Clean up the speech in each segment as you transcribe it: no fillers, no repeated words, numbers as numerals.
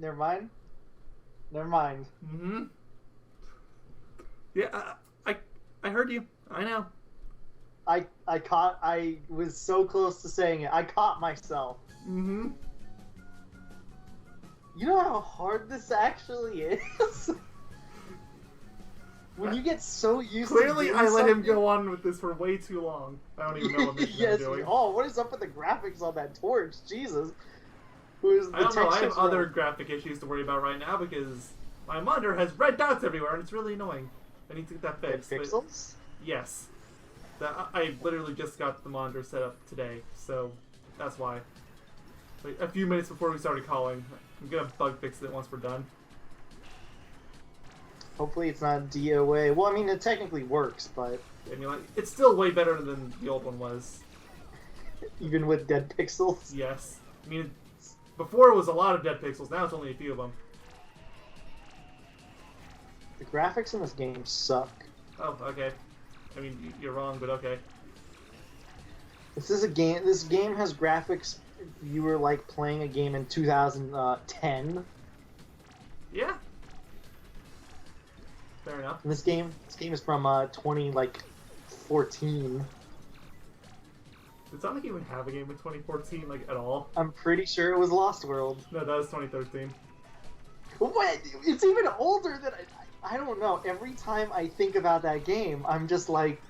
Never mind. Never mind. Mm-hmm. Yeah, I heard you. I know. I was so close to saying it. I caught myself. Mm-hmm. You know how hard this actually is? When you get so used Clearly, to I let something... him go on with this for way too long. I don't even know what mission yes, I'm doing. oh, what is up with the graphics on that torch? Jesus. Who's the I don't know. I have textures other from? graphic issues to worry about right now because my monitor has red dots everywhere and it's really annoying. I need to get that Red fixed. pixels? Yes. I literally just got the monitor set up today, so that's why. Like, a few minutes before we started calling. I'm gonna bug fix it once we're done. Hopefully it's not DOA. Well, I mean, it technically works, but... I mean, like, it's still way better than the old one was. Even with dead pixels? Yes. I mean, before it was a lot of dead pixels, now it's only a few of them. The graphics in this game suck. Oh, okay. I mean, you're wrong, but okay. This is a game. This game has graphics. You were like playing a game in 2010. Yeah. Fair enough. And this game is from 2014. Did Sonic even have a game in 2014, like, at all? I'm pretty sure it was Lost World. No, that was 2013. What? It's even older than I don't know. Every time I think about that game, I'm just like,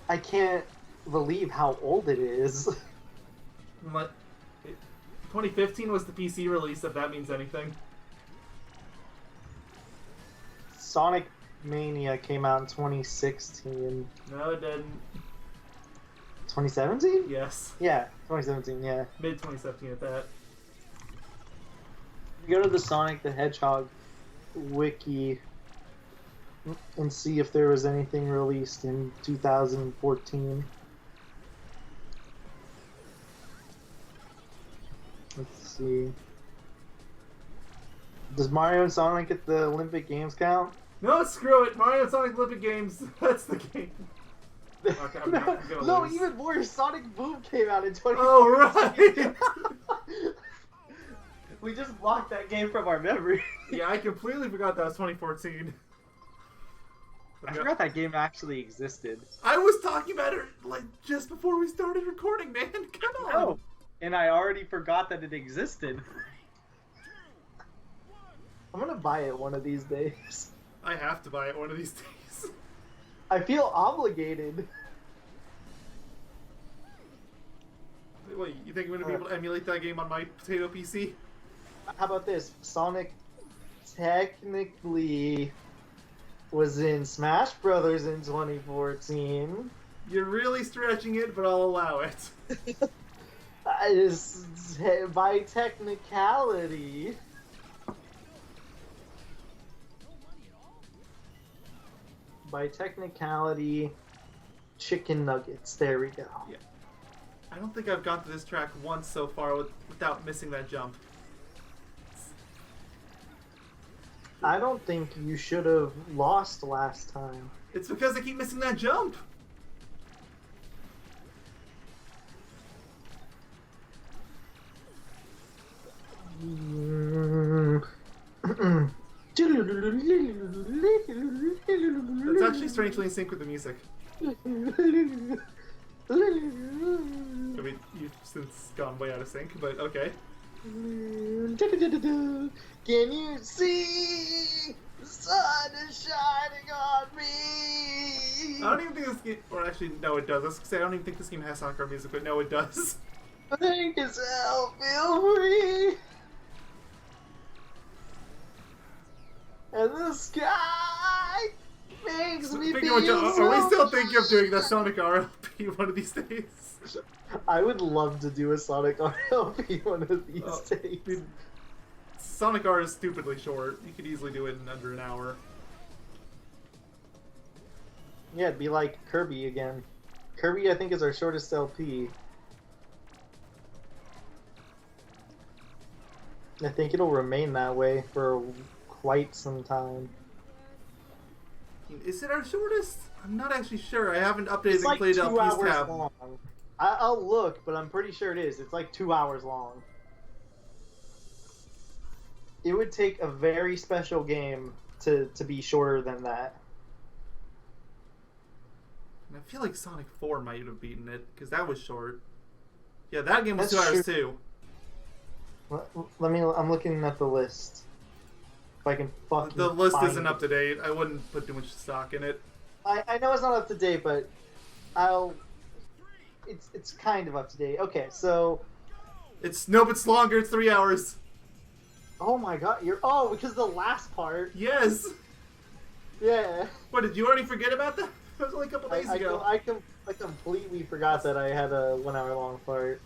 I can't believe how old it is. What? 2015 was the PC release, if that means anything. Sonic Mania came out in 2016. No, it didn't. 2017? Yes. Yeah, 2017, yeah. Mid 2017 at that. Go to the Sonic the Hedgehog wiki and see if there was anything released in 2014. Let's see. Does Mario and Sonic at the Olympic Games count? No, screw it! Mario and Sonic Olympic Games, that's the game. Okay, I'm gonna lose. Even more, Sonic Boom came out in 2014. Oh, right! We just blocked that game from our memory. Yeah, I completely forgot that was 2014. I forgot that game actually existed. I was talking about it, like, just before we started recording, man. Come on! No, and I already forgot that it existed. I'm gonna buy it one of these days. I have to buy it one of these days. I feel obligated. Wait, you think I'm gonna be able to emulate that game on my potato PC? How about this? Sonic technically was in Smash Brothers in 2014. You're really stretching it, but I'll allow it. By technicality. By technicality, chicken nuggets. There we go. Yeah. I don't think I've got to this track once so far without missing that jump. I don't think you should have lost last time. It's because I keep missing that jump. It's actually strangely in sync with the music. I mean, you've since gone way out of sync, but okay. Can you see the sun is shining on me? I don't even think this game, or actually, no, it does. Let's say I don't even think this game has Sonic Car music, but no, it does. Think yourself, feel free. And the sky makes me feel Are we still thinking of doing the Sonic RLP one of these days? I would love to do a Sonic RLP one of these days. I mean, Sonic R is stupidly short. You could easily do it in under an hour. Yeah, it'd be like Kirby again. Kirby, I think, is our shortest LP. I think it'll remain that way for quite some time. Is it our shortest? I'm not actually sure. I haven't updated It's the like Played 2 LPs hours tab. long. I'll look, but I'm pretty sure it is. It's like 2 hours long. it would take a very special game to be shorter than that. And I feel like Sonic 4 might have beaten it, because that was short. Yeah, that game was That's 2 hours true. too. Let me. I'm looking at the list. If I can fucking. The list find isn't it. up to date. I wouldn't put too much stock in it. I know it's not up to date, but I'll. It's kind of up to date. Okay, so. Nope, it's longer. It's 3 hours. Oh my god, because the last part. Yes. Yeah. What, did you already forget about that? That was only a couple days ago. I completely forgot that I had a 1 hour long part.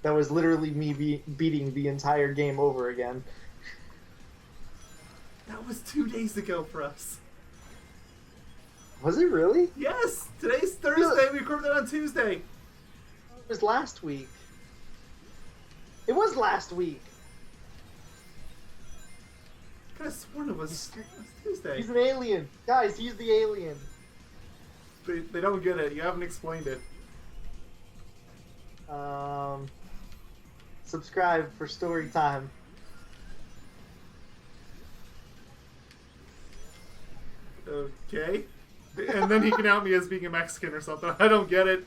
That was literally me beating the entire game over again. That was 2 days ago for us. Was it really? Yes! Today's Thursday. We recorded that on Tuesday. It was last week. It was last week. I could have sworn it was Tuesday. He's an alien. Guys, he's the alien. They don't get it. You haven't explained it. Subscribe for story time. Okay. And then he can out me as being a Mexican or something. I don't get it.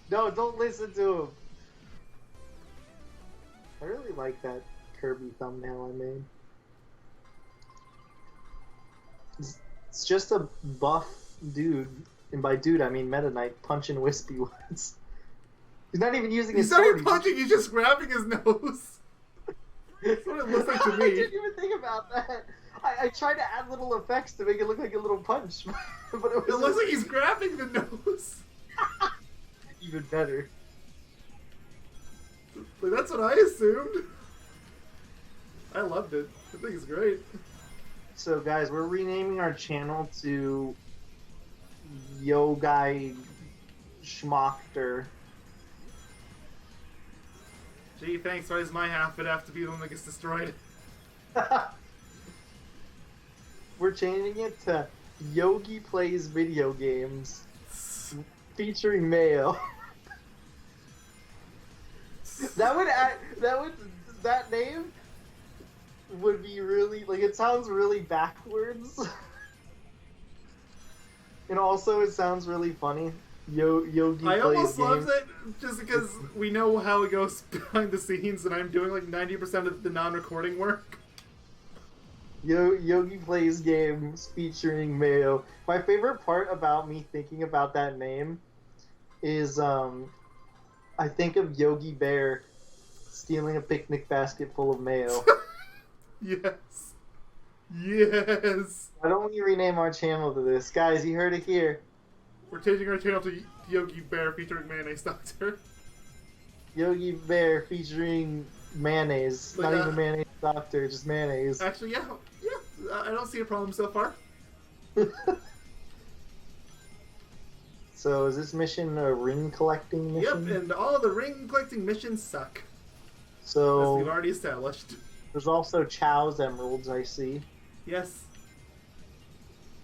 No, don't listen to him. I really like that Kirby thumbnail I made. It's just a buff dude, and by dude I mean Meta Knight punching Wispy once. He's not even using his He's not sword. even punching, he's just grabbing his nose. That's what it looks like to me. I didn't even think about that. I tried to add little effects to make it look like a little punch, but it looks like he's grabbing the nose. Even better. Like, that's what I assumed. I loved it. I think it's great. So guys, we're renaming our channel to Yogaidr. Gee, thanks. Why does my half of it have to be the one that gets destroyed? We're changing it to Yogi Plays Video Games featuring Mayo. That name would be really, like, it sounds really backwards. And also it sounds really funny. Yogi I Plays almost Games. love it just because we know how it goes behind the scenes and I'm doing like 90% of the non-recording work. Yogi Plays Games featuring Mayo. My favorite part about me thinking about that name is I think of Yogi Bear stealing a picnic basket full of mayo. Yes. Yes. Why don't we rename our channel to this? Guys, you heard it here. We're changing our channel to Yogi Bear featuring Mayonnaise Doctor. Yogi Bear featuring Mayonnaise. But, Not even Mayonnaise Doctor, just Mayonnaise. Actually, yeah. I don't see a problem so far. So is this mission a ring collecting mission? Yep, and all the ring collecting missions suck. As So we've already established. there's also Chow's emeralds, I see. Yes.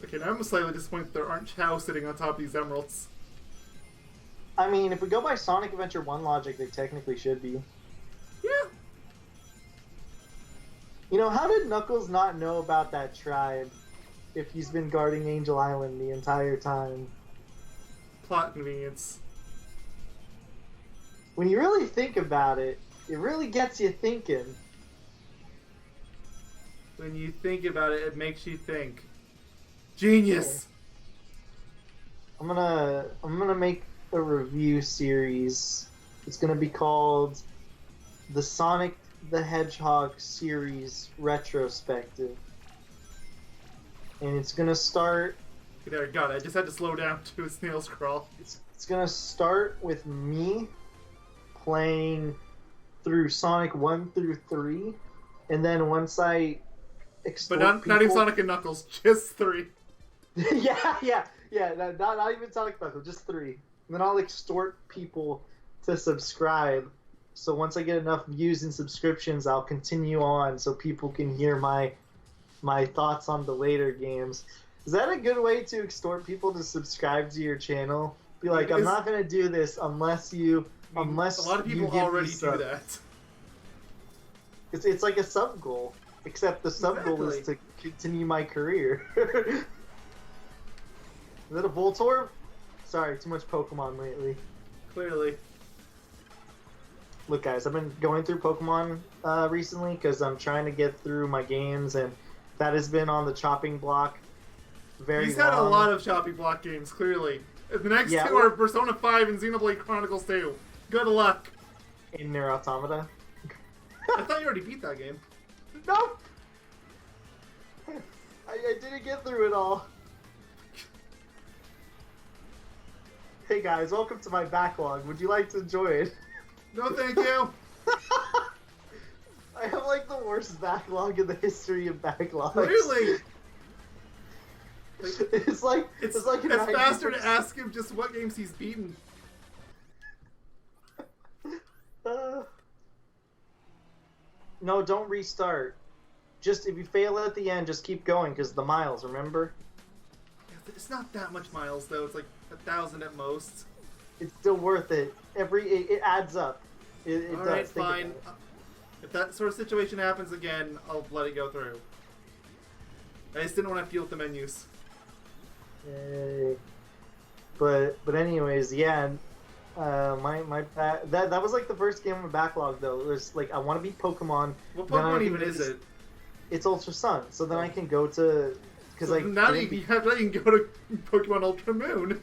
Okay, now I'm slightly disappointed that there aren't Chow sitting on top of these emeralds. I mean, if we go by Sonic Adventure 1 logic, they technically should be. Yeah. You know, how did Knuckles not know about that tribe if he's been guarding Angel Island the entire time? Plot convenience. When you really think about it, it really gets you thinking. When you think about it, it makes you think. Genius! I'm gonna make a review series. It's gonna be called the Sonic the Hedgehog series retrospective. And it's gonna start There, God, I just had to slow down to a snail's crawl. it's gonna start with me playing through Sonic 1 through 3, and then once I But extort not even people- Sonic and Knuckles, just 3. yeah, not even Sonic Knuckles, just 3. And then I'll extort people to subscribe. So once I get enough views and subscriptions, I'll continue on so people can hear my thoughts on the later games. Is that a good way to extort people to subscribe to your channel? Be like, I'm not gonna do this unless you, A lot of people you give me already do sub. that. It's like a sub goal. Except the sub goal is to continue my career. Is that a Voltorb? Sorry, too much Pokemon lately. Clearly. Look, guys, I've been going through Pokemon recently because I'm trying to get through my games, and that has been on the chopping block very He's long. had a lot of chopping block games, clearly. The next two are Persona 5 and Xenoblade Chronicles 2. Good luck. In Nier Automata. I thought you already beat that game. Nope! I didn't get through it all. Hey guys, welcome to my backlog. Would you like to enjoy it? No, thank you. I have like the worst backlog in the history of backlogs. Really? It's like it's faster to ask him just what games he's beaten. No, don't restart. Just if you fail at the end, just keep going because the miles. Remember? It's not that much miles though. It's like 1,000 at most. It's still worth it. It adds up. It All does. right, fine. If that sort of situation happens again, I'll let it go through. I just didn't want to deal with the menus. Yay. But anyways, yeah. That was like the first game of my backlog though. It was like I want to beat Pokemon. What Pokemon even is it? It's Ultra Sun. So then I can go to so now you can go to Pokemon Ultra Moon.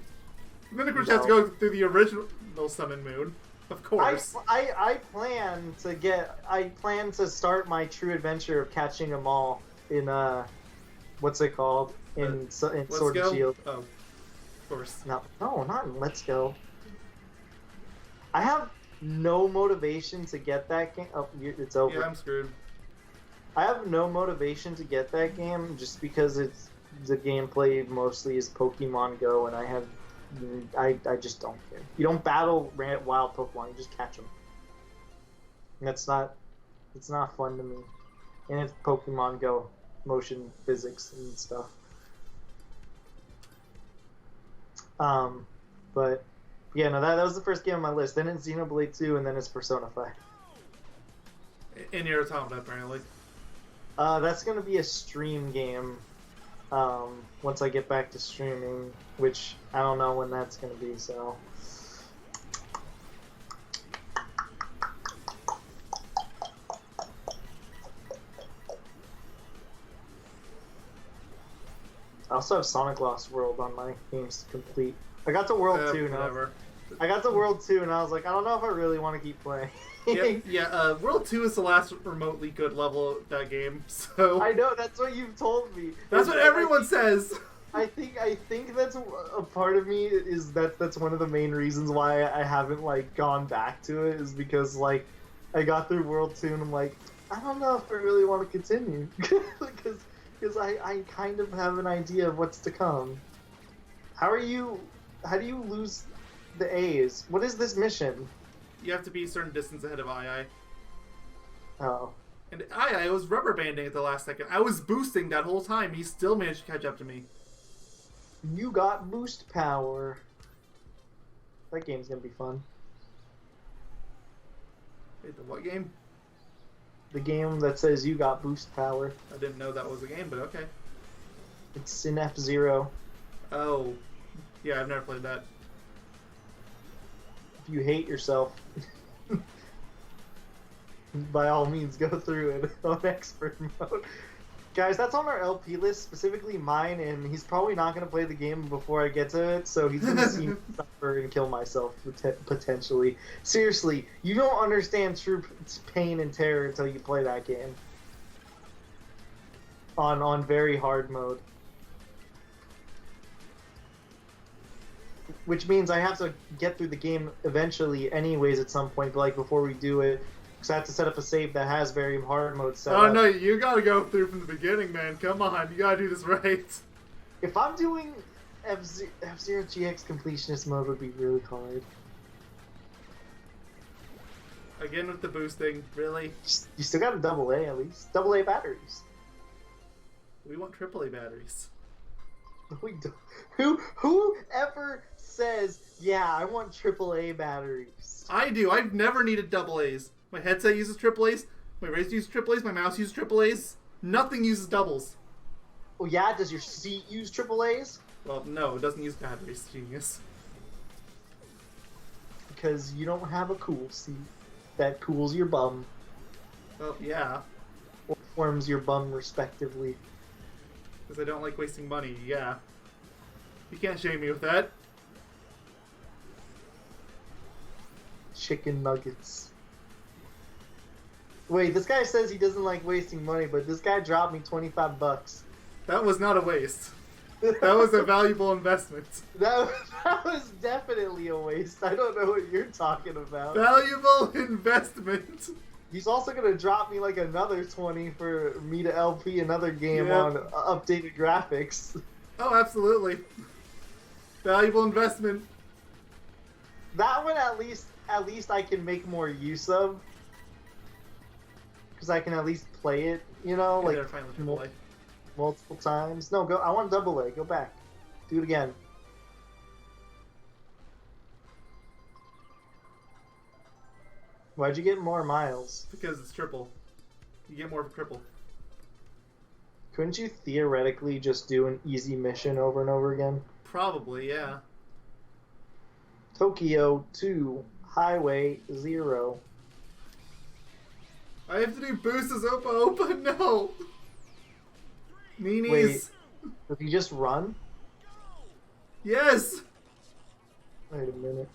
And then of course you have to go through the original Sun and Moon. Of course. I plan to start my true adventure of catching them all in what's it called? In Sword and Shield. Oh. Of course. No, not in Let's Go. I have no motivation to get that game. Oh, it's over. Yeah, I'm screwed. I have no motivation to get that game just because the gameplay mostly is Pokemon Go, and I just don't care. You don't battle wild Pokemon; you just catch them. And it's not fun to me. And it's Pokemon Go, motion physics and stuff. But yeah, no, that was the first game on my list. Then it's Xenoblade 2, and then it's Persona 5. In Nier Automata, apparently. That's gonna be a stream game. Once I get back to streaming, which I don't know when that's gonna be. So. I also have Sonic Lost World on my games to complete. I got to World 2 now. Whatever. I got to World 2 and I was like, I don't know if I really want to keep playing. World 2 is the last remotely good level of that game, so... I know, that's what you've told me. That's what everyone says! I think that's a part of me is that's one of the main reasons why I haven't, like, gone back to it, is because, like, I got through World 2 and I'm like, I don't know if I really want to continue. Because I kind of have an idea of what's to come. How do you lose the A's? What is this mission? You have to be a certain distance ahead of II. Oh. And II was rubber banding at the last second. I was boosting that whole time. He still managed to catch up to me. You got boost power. That game's gonna be fun. Wait, the what game? The game that says you got boost power. I didn't know that was a game, but okay. It's in F-Zero. Oh. Yeah, I've never played that. If you hate yourself, by all means go through it on expert mode. Guys, that's on our LP list, specifically mine, and he's probably not going to play the game before I get to it, so he's going to see me suffer and kill myself, potentially. Seriously, you don't understand true pain and terror until you play that game. On very hard mode. Which means I have to get through the game eventually anyways at some point, like before we do it. Because I have to set up a save that has very hard mode set up. Oh no, you gotta go through from the beginning, man. Come on, you gotta do this right. If I'm doing F-Zero GX completionist mode would be really hard. Again with the boosting, really? You still got a double A at least. Double A batteries. We want AAA batteries. We don't. Whoever says, yeah, I want AAA batteries? I do. I've never needed double A's. My headset uses AAA's. My Razer uses AAA's. My mouse uses AAA's. Nothing uses doubles. Oh yeah, does your seat use AAAs? Well, no, it doesn't use batteries, genius. Because you don't have a cool seat that cools your bum. Well, yeah. Or warms your bum, respectively. Because I don't like wasting money, yeah. You can't shame me with that. Chicken nuggets. Wait, this guy says he doesn't like wasting money, but this guy dropped me $25. That was not a waste. That was a valuable investment. That was definitely a waste. I don't know what you're talking about. Valuable investment. He's also gonna drop me like another 20 for me to LP another game on updated graphics. Oh, absolutely. Valuable investment. That one at least I can make more use of. Because I can at least play it, you know, Yeah, like they're finally AAA. multiple times. No, go. I want double A. Go back. Do it again. Why'd you get more miles? Because it's triple. You get more of a cripple. Couldn't you theoretically just do an easy mission over and over again? Probably, yeah. Tokyo 2, Highway 0. I have to do boosts as opa-opa? No! Meanies! Wait, did he just run? Yes! Wait a minute.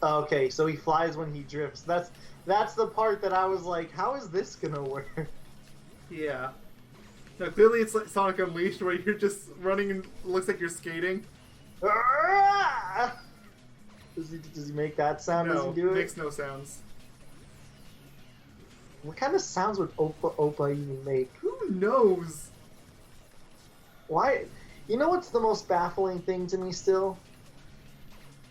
Okay, so he flies when he drifts. That's the part that I was like, how is this gonna work? Yeah. No, clearly it's like Sonic Unleashed where you're just running and it looks like you're skating. Does he make that sound as he do it? Makes no sounds. What kind of sounds would opa-opa even make? Who knows? Why? You know what's the most baffling thing to me still?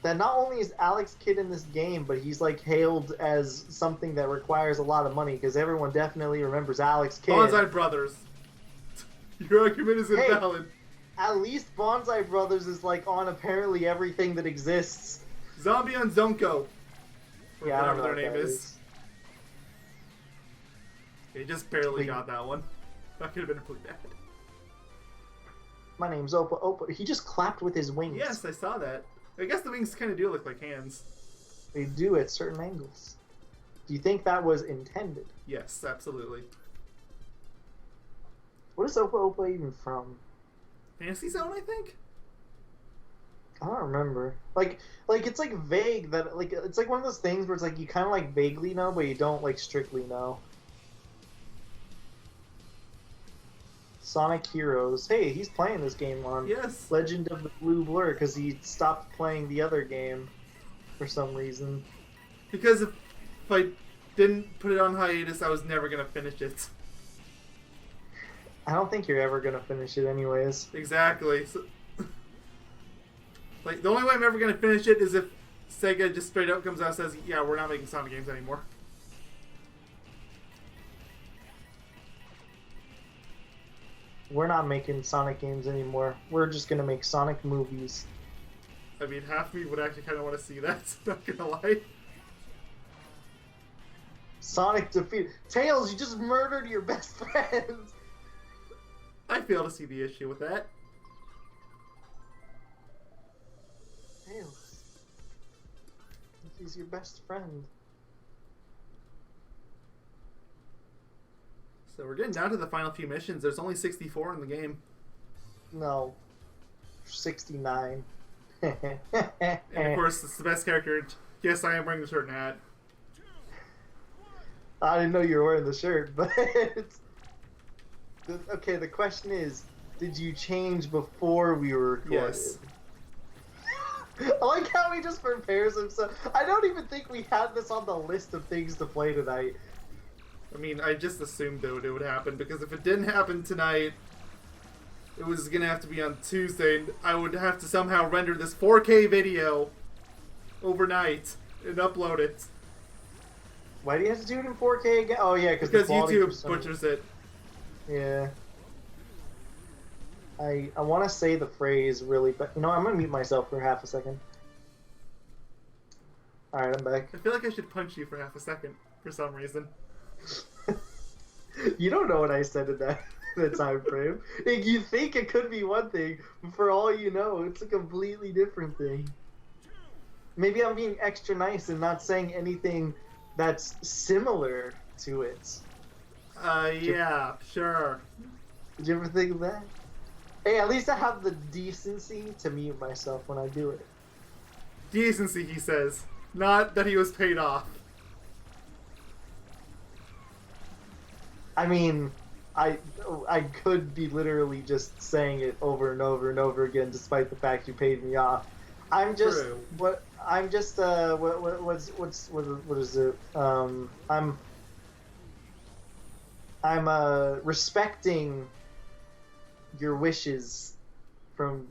That not only is Alex Kidd in this game, but he's like hailed as something that requires a lot of money because everyone definitely remembers Alex Kidd. Bonsai Brothers. Your argument is invalid. At least Bonsai Brothers is like on apparently everything that exists. Zombie on Zonko. Or Yeah, I don't whatever know their what name that is. He just barely got that one. That could have been pretty bad. My name's opa-opa. He just clapped with his wings. Yes, I saw that. I guess the wings kind of do look like hands. They do at certain angles. Do you think that was intended? Yes, absolutely. What is opa-opa even from? Fantasy Zone, I think? I don't remember. Like it's like vague that like it's like one of those things where it's like you kind of like vaguely know, but you don't like strictly know. Sonic Heroes. Hey, he's playing this game on Yes. Legend of the Blue Blur because he stopped playing the other game for some reason. Because if I didn't put it on hiatus, I was never going to finish it. I don't think you're ever gonna finish it anyways. Exactly. So, like, the only way I'm ever going to finish it is if Sega just straight up comes out and says, yeah, we're not making Sonic games anymore. We're not making Sonic games anymore. We're just gonna make Sonic movies. I mean, half of me would actually kind of want to see that, not gonna lie. Sonic defeat Tails. You just murdered your best friend. I fail to see the issue with that. Tails. He's your best friend. So we're getting down to the final few missions. There's only 64 in the game. No. 69. And of course, it's the best character. Yes, I am wearing the shirt and hat. I didn't know you were wearing the shirt, but okay, the question is, did you change before we were recorded? Yes. I like how he just prepares himself. I don't even think we had this on the list of things to play tonight. I mean, I just assumed that it would happen, because if it didn't happen tonight, it was going to have to be on Tuesday, and I would have to somehow render this 4K video overnight and upload it. Why do you have to do it in 4K again? Oh yeah, Because quality YouTube butchers it. Yeah. I want to say the phrase really, but you know, I'm gonna mute myself for half a second. All right, I'm back. I feel like I should punch you for half a second for some reason. You don't know what I said in that the time frame. Like, you think it could be one thing, but for all you know, it's a completely different thing. Maybe I'm being extra nice and not saying anything that's similar to it. Yeah, sure. Did you ever think of that? Hey, at least I have the decency to mute myself when I do it. Decency, he says. Not that he was paid off. I mean, I could be literally just saying it over and over and over again, despite the fact you paid me off. I'm just True. what is it? I'm respecting your wishes from.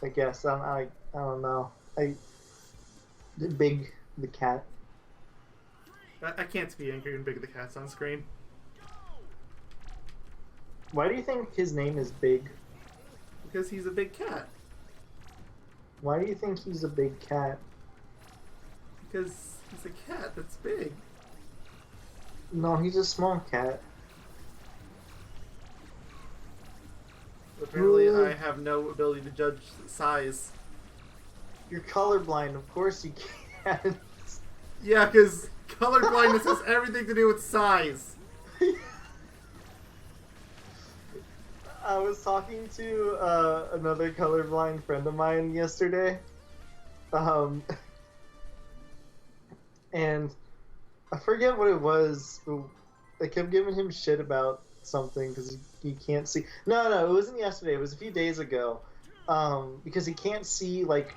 I guess I don't know. Big the cat. I can't be angry when Big the Cat's on screen. Why do you think his name is Big? Because he's a big cat. Why do you think he's a big cat? Because he's a cat that's big. No, he's a small cat. Apparently, Ooh. I have no ability to judge size. You're colorblind, of course you can't. Yeah, because color blindness has everything to do with size. I was talking to another colorblind friend of mine yesterday, and I forget what it was. I kept giving him shit about something because he can't see. No, it wasn't yesterday. It was a few days ago, because he can't see like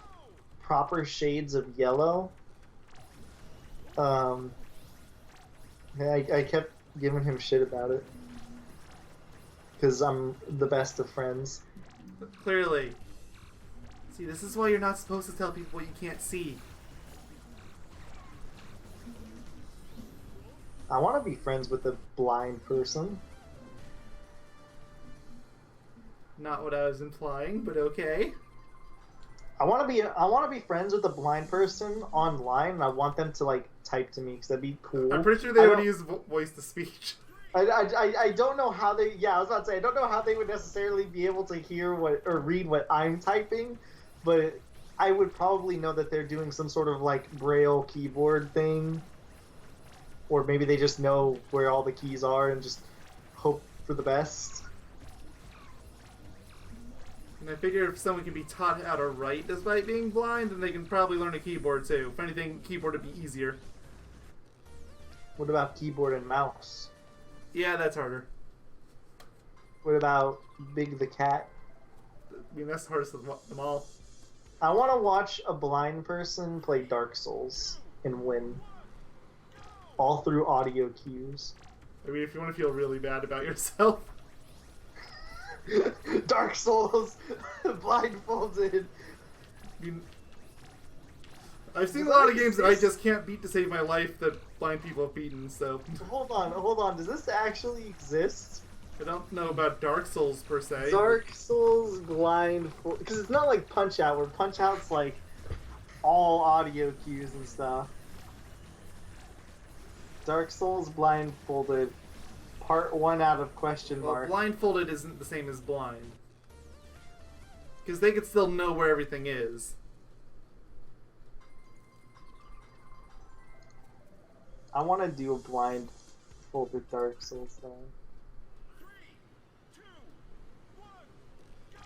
proper shades of yellow. I kept giving him shit about it. Because I'm the best of friends. But clearly. See, this is why you're not supposed to tell people what you can't see. I want to be friends with a blind person. Not what I was implying, but okay. I want to be friends with a blind person online, and I want them to like type to me because that'd be cool. I'm pretty sure they would use voice to speech. I don't know how they. Yeah, I was about to say I don't know how they would necessarily be able to hear what or read what I'm typing, but I would probably know that they're doing some sort of like Braille keyboard thing, or maybe they just know where all the keys are and just hope for the best. And I figure if someone can be taught how to write despite being blind, then they can probably learn a keyboard too. If anything, keyboard would be easier. What about keyboard and mouse? Yeah, that's harder. What about Big the Cat? I mean, that's the hardest of them all. I want to watch a blind person play Dark Souls and win. All through audio cues. I mean, if you want to feel really bad about yourself. Dark Souls, blindfolded. I mean, I've seen a lot of games that I just can't beat to save my life that blind people have beaten, so... Hold on. Does this actually exist? I don't know about Dark Souls, per se. Dark Souls blindfold... Because it's not like Punch-Out, where Punch-Out's like all audio cues and stuff. Dark Souls blindfolded, part 1 out of question mark. Well, blindfolded isn't the same as blind. Because they could still know where everything is. I want to do a blindfolded Dark Souls thing.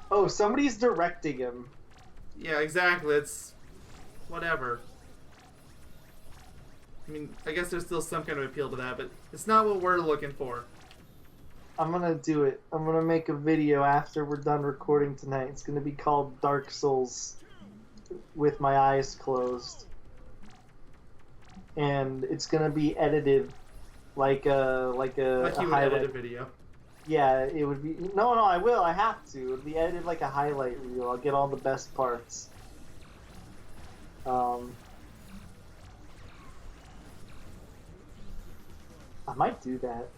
Oh, somebody's directing him. Yeah, exactly. It's... whatever. I mean, I guess there's still some kind of appeal to that, but it's not what we're looking for. I'm gonna do it. I'm gonna make a video after we're done recording tonight. It's gonna be called Dark Souls with my eyes closed. And it's gonna be edited like a highlight. Edit a video. Yeah, it would be. No, I will. I have to. It would be edited like a highlight reel. I'll get all the best parts. I might do that.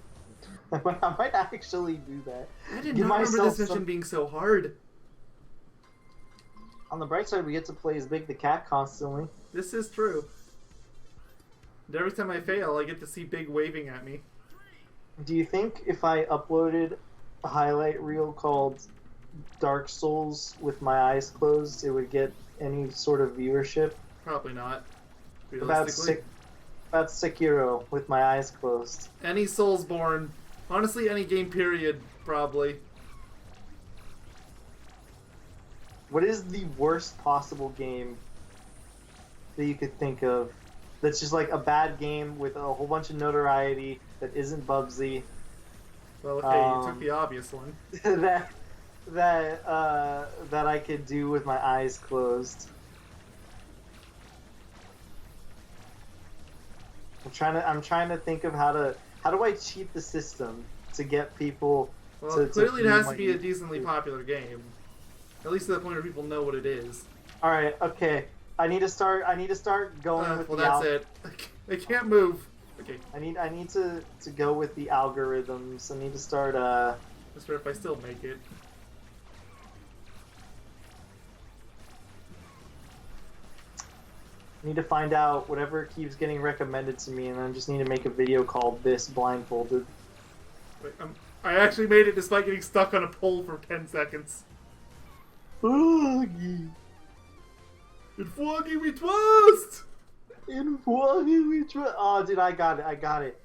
I might actually do that. I did not remember this mission being so hard. On the bright side, we get to play as Big the Cat constantly. This is true. And every time I fail, I get to see Big waving at me. Do you think if I uploaded a highlight reel called Dark Souls with my eyes closed, it would get any sort of viewership? Probably not. About Realistically. about Sekiro with my eyes closed. Any Soulsborne. Honestly, any game period, probably. What is the worst possible game that you could think of that's just like a bad game with a whole bunch of notoriety that isn't Bubsy? Well, okay, you took the obvious one. that I could do with my eyes closed. I'm trying to think of how do I cheat the system to get people Well, to clearly it view has my to be a YouTube. decently popular game. At least to the point where people know what it is. All right, okay. I need to start going with Well, the that's it. I can't move. Okay. I need to go with the algorithms. I need to start Just if I still make it. I need to find out whatever keeps getting recommended to me, and then I just need to make a video called this blindfolded. Wait, I actually made it despite getting stuck on a pole for 10 seconds. Foggy. It foggy we twist! In foggy we try. Oh, dude, I got it.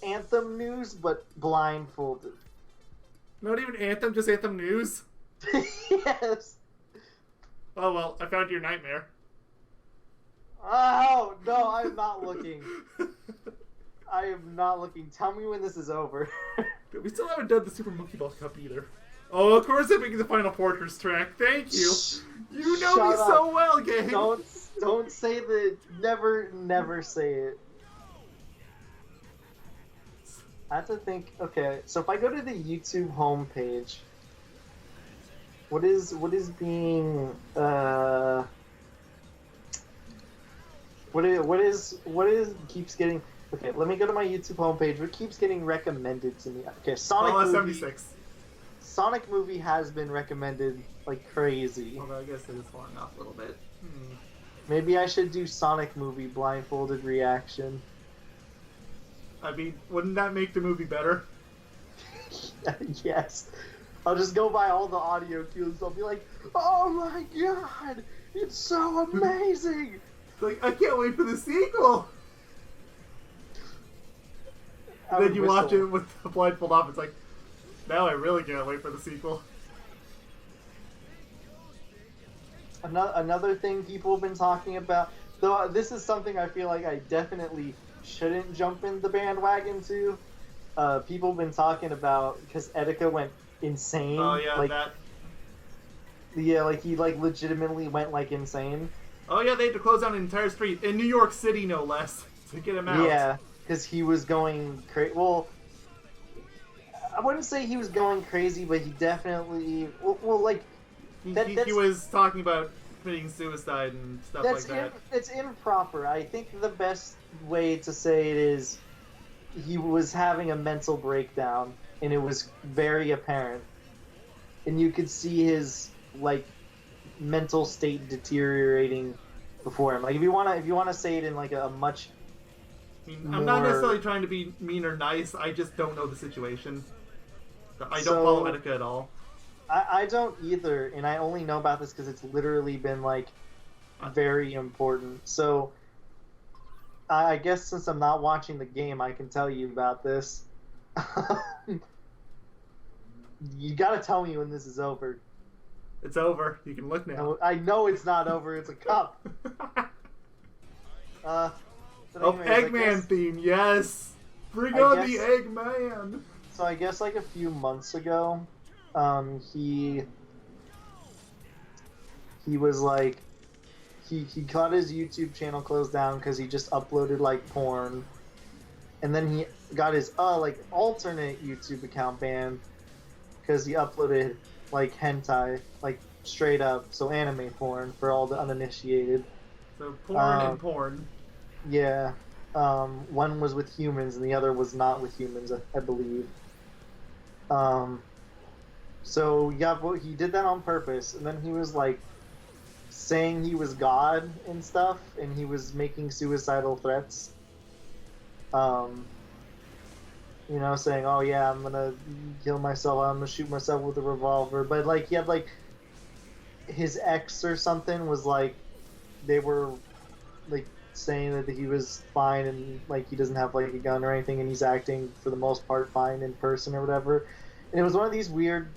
Anthem news, but blindfolded. Not even Anthem, just Anthem News? Yes. Oh well, I found your nightmare. Oh no, I'm not looking. I am not looking. Tell me when this is over. We still haven't done the Super Monkey Ball Cup either. Oh, of course I'm making the Final Fortress track. Thank you. You know Shut me up. so well, game. Don't say the never say it. I have to think. Okay, so if I go to the YouTube homepage, what is being what is keeps getting. Okay, let me go to my YouTube homepage. What keeps getting recommended to me? Okay, Sonic Fallout movie. 76. Sonic movie has been recommended like crazy. Although I guess it is falling off a little bit. Maybe I should do Sonic movie blindfolded reaction. I mean, wouldn't that make the movie better? Yes. I'll just go by all the audio cues. I'll be like, oh my god, it's so amazing. Like, I can't wait for the sequel! Then you watch it with the blindfold off, it's like, now I really can't wait for the sequel. Another thing people have been talking about, though this is something I feel like I definitely shouldn't jump in the bandwagon to. People have been talking about, because Etika went insane. Oh yeah, like, that. Yeah, like he like legitimately went like insane. Oh yeah, they had to close down an entire street in New York City, no less, to get him out. Yeah, because he was going crazy. Well, I wouldn't say he was going crazy, but he definitely. Well like he was talking about committing suicide and stuff like that. It's improper. I think the best way to say it is he was having a mental breakdown, and it was very apparent, and you could see his like mental state deteriorating before him. Like if you wanna say it in like a much. I'm not necessarily trying to be mean or nice. I just don't know the situation. I don't follow Etika at all. I don't either, and I only know about this because it's literally been like very important. So I guess since I'm not watching the game, I can tell you about this. You gotta tell me when this is over. It's over. You can look now. No, I know it's not over. It's a cup. But anyways, Eggman theme, yes. Bring on the Eggman. So I guess like a few months ago, he was like, he got his YouTube channel closed down because he just uploaded like porn, and then he got his like alternate YouTube account banned because he uploaded like hentai, like straight up, so anime porn for all the uninitiated. So porn and porn. Yeah. One was with humans and the other was not with humans, I believe. So yeah, he did that on purpose, and then he was like saying he was God and stuff, and he was making suicidal threats. And you know, saying, "Oh yeah, I'm gonna kill myself. I'm gonna shoot myself with a revolver." But like he had like his ex or something was like they were like saying that he was fine and like he doesn't have like a gun or anything, and he's acting for the most part fine in person or whatever. And it was one of these weird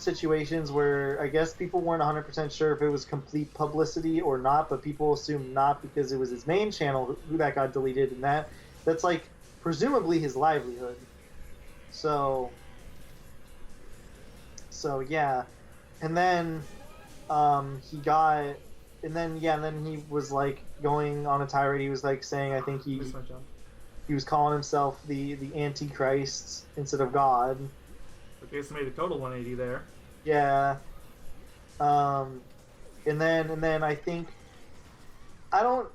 situations where I guess people weren't 100% sure if it was complete publicity or not, but people assumed not because it was his main channel who that got deleted, and that's like presumably his livelihood. So yeah, and then he got, and then he was like going on a tirade. He was like saying, I think he was calling himself the Antichrist instead of God. Okay, so made a total 180 there. Yeah. And then I think I don't.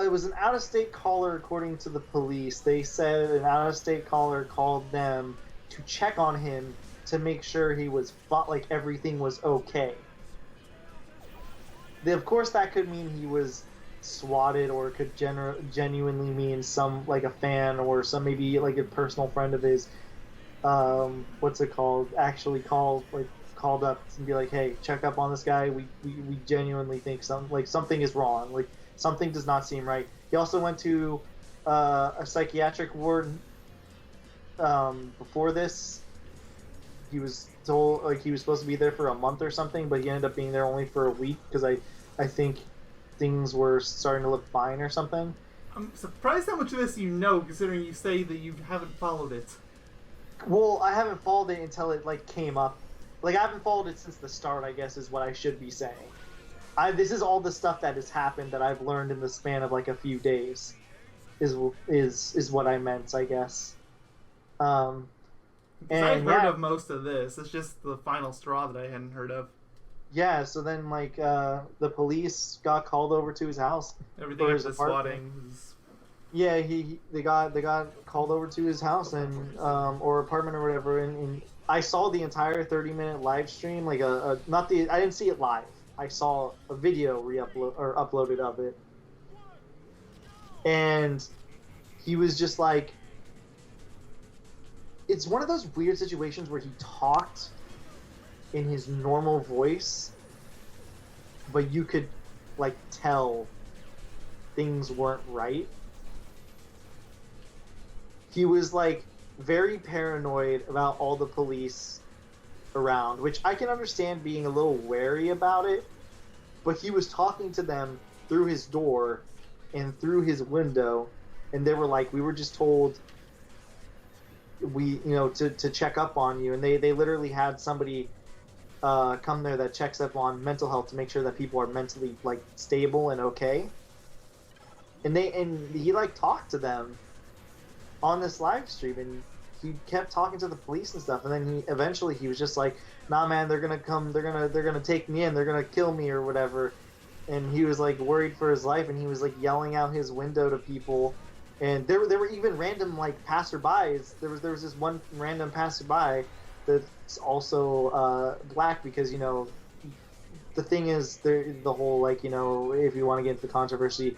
It was an out-of-state caller, according to the police. They said an out-of-state caller called them to check on him to make sure he was like everything was okay. Of course, that could mean he was swatted, or it could genuinely mean some like a fan or some maybe like a personal friend of his. What's it called? Actually called up and be like, hey, check up on this guy. We genuinely think something is wrong. Like something does not seem right. He also went to a psychiatric ward before this. He was told like he was supposed to be there for a month or something, but he ended up being there only for a week because I think things were starting to look fine or something. I'm surprised how much of this you know, considering you say that you haven't followed it. Well, I haven't followed it until it like came up. Like I haven't followed it since the start, I guess is what I should be saying. This is all the stuff that has happened that I've learned in the span of like a few days. Is what I meant, I guess. And I've heard of most of this. It's just the final straw that I hadn't heard of. Yeah, so then like the police got called over to his house. Everything after the swatting is... Yeah, they got called over to his house and or apartment or whatever, and I saw the entire 30-minute live stream. Like I didn't see it live. I saw a video uploaded of it, and he was just like, it's one of those weird situations where he talked in his normal voice, but you could like tell things weren't right. He was like very paranoid about all the police around, which I can understand being a little wary about it, but he was talking to them through his door and through his window, and they were like, we were just told to check up on you, and they literally had somebody come there that checks up on mental health to make sure that people are mentally like stable and okay. And he like talked to them on this live stream, and he kept talking to the police and stuff, and then he was just like, nah man, they're gonna take me in, they're gonna kill me or whatever. And he was like worried for his life, and he was like yelling out his window to people, and there were even random like passerbys. There was this one random passerby that's also black, because the thing is, the whole like if you want to get into the controversy,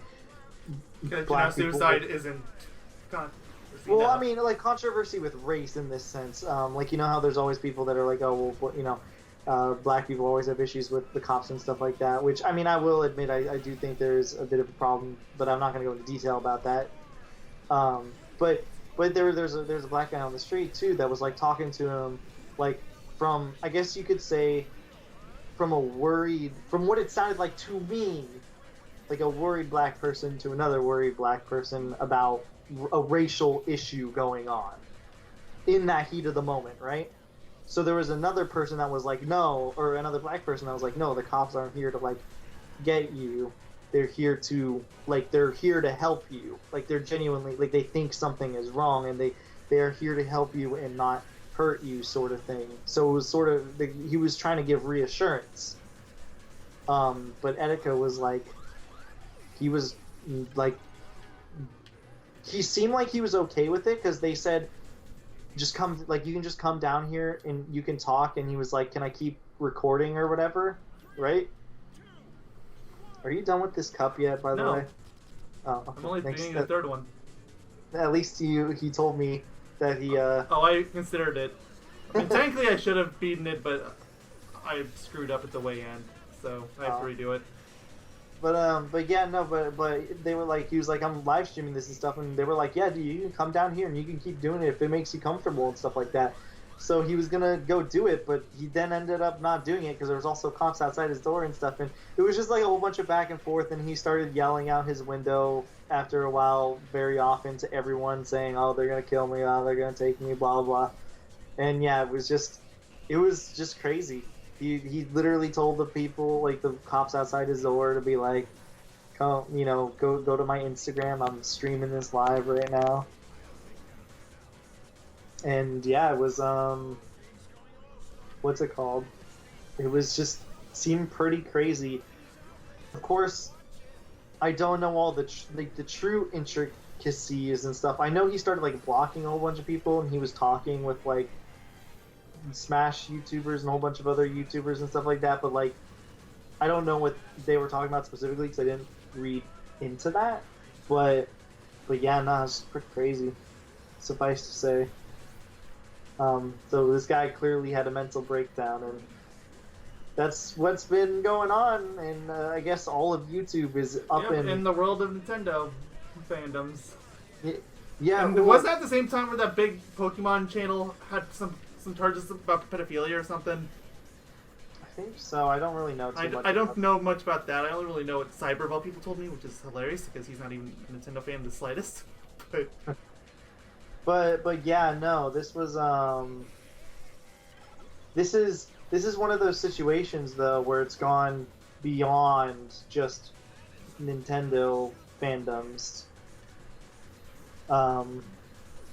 black suicide isn't controversy. Well, no. I mean, like controversy with race in this sense. Like how there's always people that are like, oh well, black people always have issues with the cops and stuff like that. Which I mean, I will admit, I do think there's a bit of a problem, but I'm not going to go into detail about that. But there's a black guy on the street too that was like talking to him, like from, I guess you could say, from what it sounded like to me, like a worried black person to another worried black person about a racial issue going on in that heat of the moment, right? So there was another person that was like, no, or another black person that was like, no, the cops aren't here to like get you. They're here to help you. Like they're genuinely, like they think something is wrong, and they are here to help you and not hurt you, sort of thing. So it was sort of, he was trying to give reassurance. But Etika was like, he was like, he seemed like he was okay with it, because they said, just come, like, you can just come down here and you can talk. And he was like, can I keep recording or whatever, right? Are you done with this cup yet, by the way? Oh, okay. I'm only beginning the third one. At least he told me that he. Oh, I considered it. I mean, technically I should have beaten it, but I screwed up at the way end, so I have to redo it. But yeah, no, but they were like, he was like, I'm live streaming this and stuff, and they were like, yeah, dude, you can come down here and you can keep doing it if it makes you comfortable and stuff like that. So he was gonna go do it, but he then ended up not doing it because there was also cops outside his door and stuff, and it was just like a whole bunch of back and forth, and he started yelling out his window after a while very often to everyone, saying, oh, they're gonna kill me, oh, they're gonna take me, blah, blah. And yeah, it was just crazy. He literally told the people, like the cops outside his door, to be like, come, go to my Instagram. I'm streaming this live right now. And yeah, it was what's it called? It was just seemed pretty crazy. Of course, I don't know all the true intricacies and stuff. I know he started like blocking a whole bunch of people, and he was talking with like Smash YouTubers and a whole bunch of other YouTubers and stuff like that, but like I don't know what they were talking about specifically because I didn't read into that, but yeah, nah, it's pretty crazy, suffice to say. So this guy clearly had a mental breakdown, and that's what's been going on, and I guess all of YouTube is up in the world of Nintendo fandoms. Yeah, and was that the same time where that big Pokemon channel had some charges about pedophilia or something? I think so. I don't really know too much. I don't know much about that. I only really know what Cyberball people told me, which is hilarious because he's not even a Nintendo fan the slightest. But yeah, no. This was This is one of those situations though where it's gone beyond just Nintendo fandoms.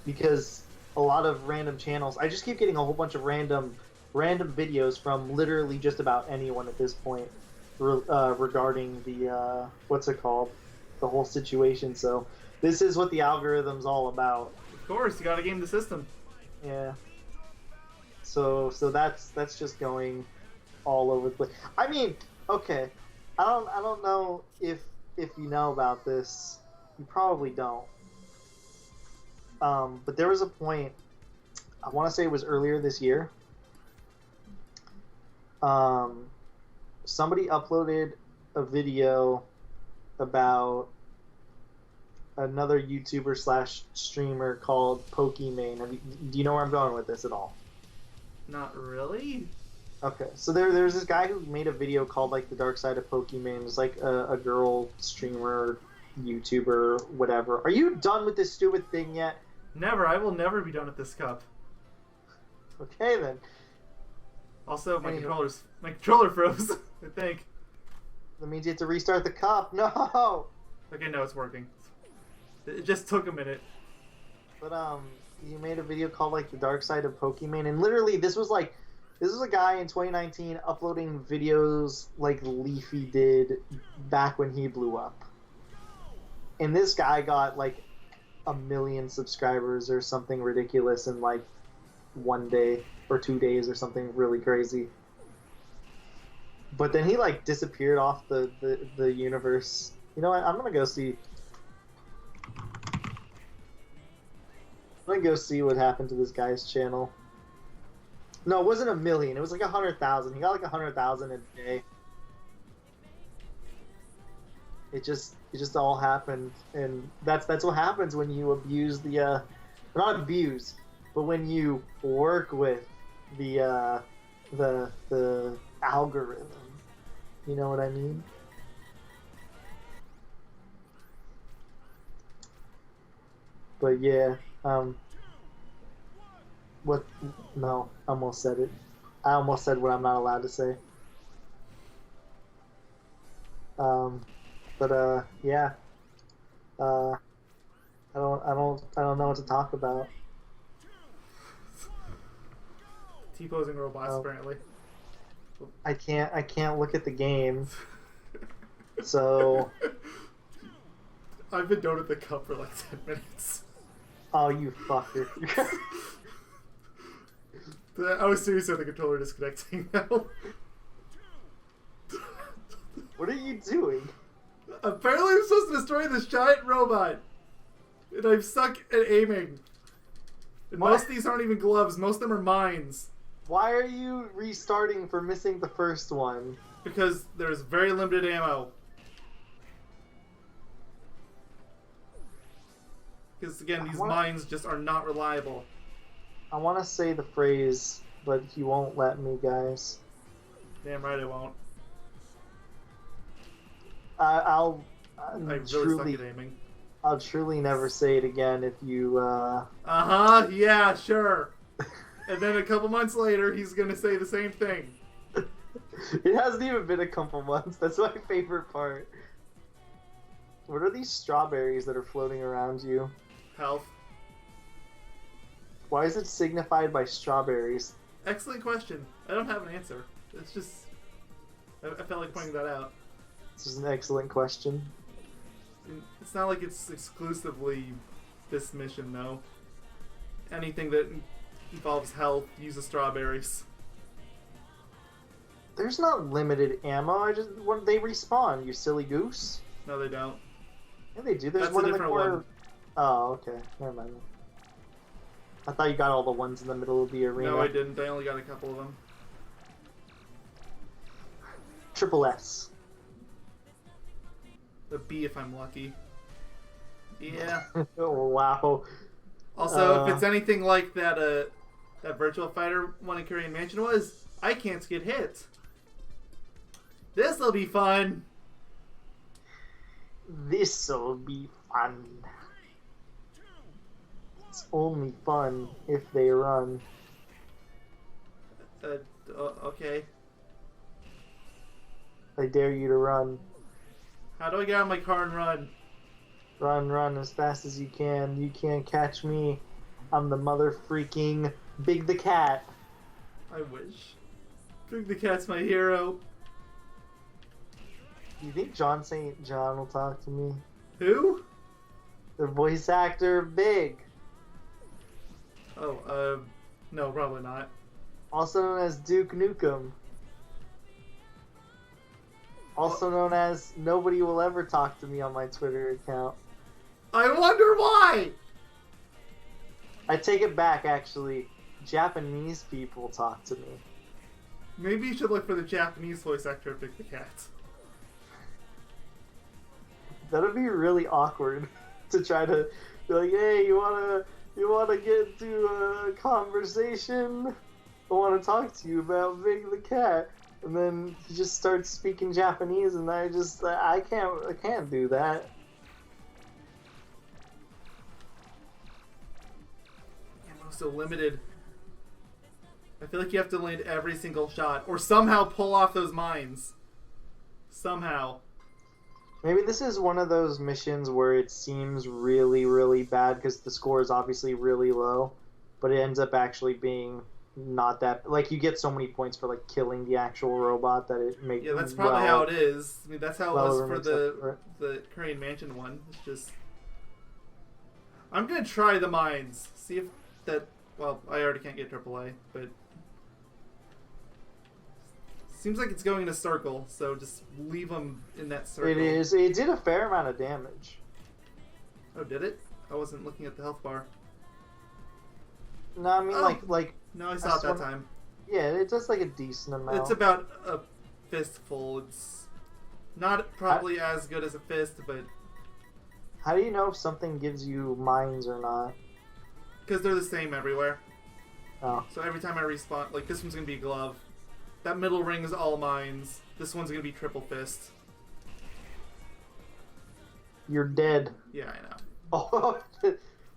Because a lot of random channels. I just keep getting a whole bunch of random videos from literally just about anyone at this point regarding the what's it called, the whole situation. So this is what the algorithm's all about. Of course, you gotta game the system. Yeah. So that's just going all over the place. I mean, okay, I don't know if you know about this. You probably don't. But there was a point, I want to say it was earlier this year, somebody uploaded a video about another YouTuber / streamer called Pokimane. Do you know where I'm going with this at all? Not really. Okay, so there's this guy who made a video called like The Dark Side of Pokimane. It's like a girl streamer, YouTuber, whatever. Are you done with this stupid thing yet? Never. I will never be done with this cup. Okay then. Also, my controller froze. I think. That means you have to restart the cup. No. Okay, no, it's working. It just took a minute. But you made a video called like The Dark Side of Pokimane, and literally this was a guy in 2019 uploading videos like Leafy did back when he blew up. And this guy got like 1 million subscribers or something ridiculous in like 1 day or 2 days or something really crazy. But then he like disappeared off the universe. You know what? I'm gonna go see what happened to this guy's channel. No, it wasn't 1 million. It was like 100,000. He got like 100,000 a day. It just all happened, and that's what happens when you abuse the not abuse, but when you work with the algorithm. You know what I mean? But yeah, what? No, I almost said it. I almost said what I'm not allowed to say. But yeah. I don't know what to talk about. T-posing robots, apparently. I can't look at the game. So I've been done with the cup for like 10 minutes. Oh, you fucker. I was serious with the controller disconnecting now. What are you doing? Apparently I'm supposed to destroy this giant robot. And I'm stuck at aiming. And most of these aren't even gloves. Most of them are mines. Why are you restarting for missing the first one? Because there's very limited ammo. Because again, these mines just are not reliable. I want to say the phrase, but he won't let me, guys. Damn right I won't. I really suck at aiming. I'll truly never say it again if you. Yeah, sure. And then a couple months later, he's gonna say the same thing. It hasn't even been a couple months. That's my favorite part. What are these strawberries that are floating around you? Health. Why is it signified by strawberries? Excellent question. I don't have an answer. It's just... I felt like pointing that out. This is an excellent question. It's not like it's exclusively this mission, though. Anything that involves health, use the strawberries. There's not limited ammo. They respawn, you silly goose. No, they don't. Yeah, they do. There's That's one a in the different corner. one. Oh, okay. Never mind. I thought you got all the ones in the middle of the arena. No, I didn't. I only got a couple of them. Triple S. The B if I'm lucky. Yeah. Oh, wow. Also, if it's anything like that that Virtual Fighter one in Korean Mansion was, I can't get hit. This'll be fun. This'll be fun. It's only fun if they run. Okay. I dare you to run. How do I get out of my car and run? Run as fast as you can. You can't catch me. I'm the mother freaking Big the Cat. I wish. Big the Cat's my hero. Do you think John St. John will talk to me? Who? The voice actor of Big. Oh, no, probably not. Also known as Duke Nukem. Also known as Nobody Will Ever Talk to Me on my Twitter account. I wonder why! I take it back, actually. Japanese people talk to me. Maybe you should look for the Japanese voice actor of Big the Cat. That'd be really awkward to try to be like, hey, you wanna get into a conversation? I wanna talk to you about Big the Cat. And then he just starts speaking Japanese, and I can't do that. Ammo's so limited. I feel like you have to land every single shot, or somehow pull off those mines. Somehow. Maybe this is one of those missions where it seems really, really bad because the score is obviously really low, but it ends up actually being not that... Like, you get so many points for, like, killing the actual robot that it makes... Yeah, that's probably how it is. I mean, that's how it was for the Korean Mansion one. It's just... I'm gonna try the mines. See if that... Well, I already can't get AAA, but... Seems like it's going in a circle, so just leave them in that circle. It is. It did a fair amount of damage. Oh, did it? I wasn't looking at the health bar. No, I mean, like... No, I saw it that time. Yeah, it does, like, a decent amount. It's about a fistful. It's not probably as good as a fist, but... How do you know if something gives you mines or not? Because they're the same everywhere. Oh. So every time I respawn... Like, this one's going to be glove. That middle ring is all mines. This one's going to be triple fist. You're dead. Yeah, I know. Oh,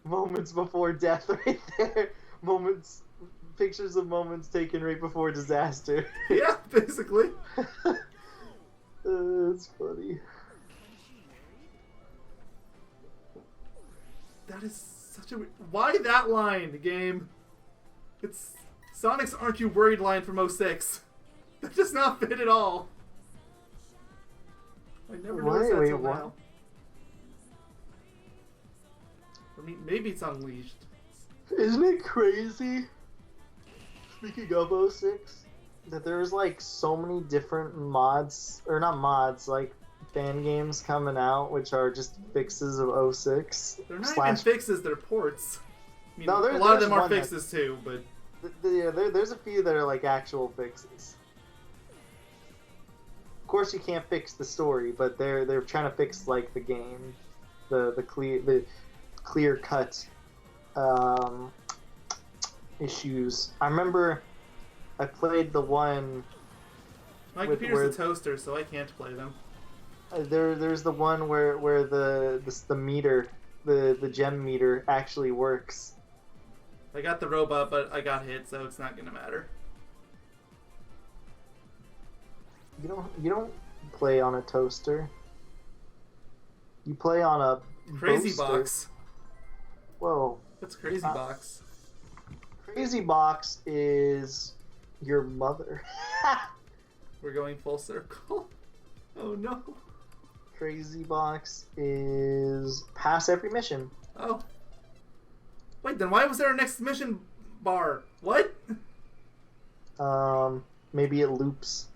moments before death right there. Pictures of moments taken right before disaster. Yeah, basically. It's funny. That is such a... Why that line, game? It's Sonic's Aren't You Worried line from 06. That does not fit at all. I never noticed that till now. I mean, maybe it's Unleashed. Isn't it crazy? Speaking of 06, that there's like so many different mods, or not mods, like fan games coming out, which are just fixes of 06. They're not even fixes, they're ports. I mean, No, a lot of them are one fixes too, but Yeah, there's a few that are like actual fixes. Of course, you can't fix the story, but they're trying to fix like the game, the clear cut issues. I remember I played the one. my computer's a toaster, so I can't play them. There's the one where the meter, the gem meter actually works. I got the robot, but I got hit, so it's not gonna matter. You don't play on a toaster. You play on a Crazy boaster. Box. Whoa. What's Crazy Box? Crazy Box is your mother. We're going full circle. Oh no. Crazy Box is pass every mission. Oh. Wait, then why was there a next mission bar? What? Maybe it loops.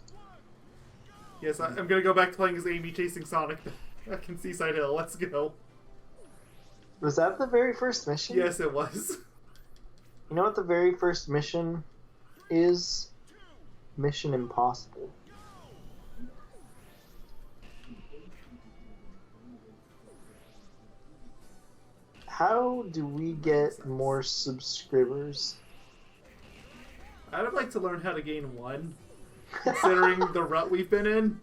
Yes, I'm gonna go back to playing as Amy chasing Sonic back in Seaside Hill. Let's go. Was that the very first mission? Yes, it was. You know what the very first mission is? Mission Impossible. How do we get more subscribers? I would like to learn how to gain one, considering the rut we've been in.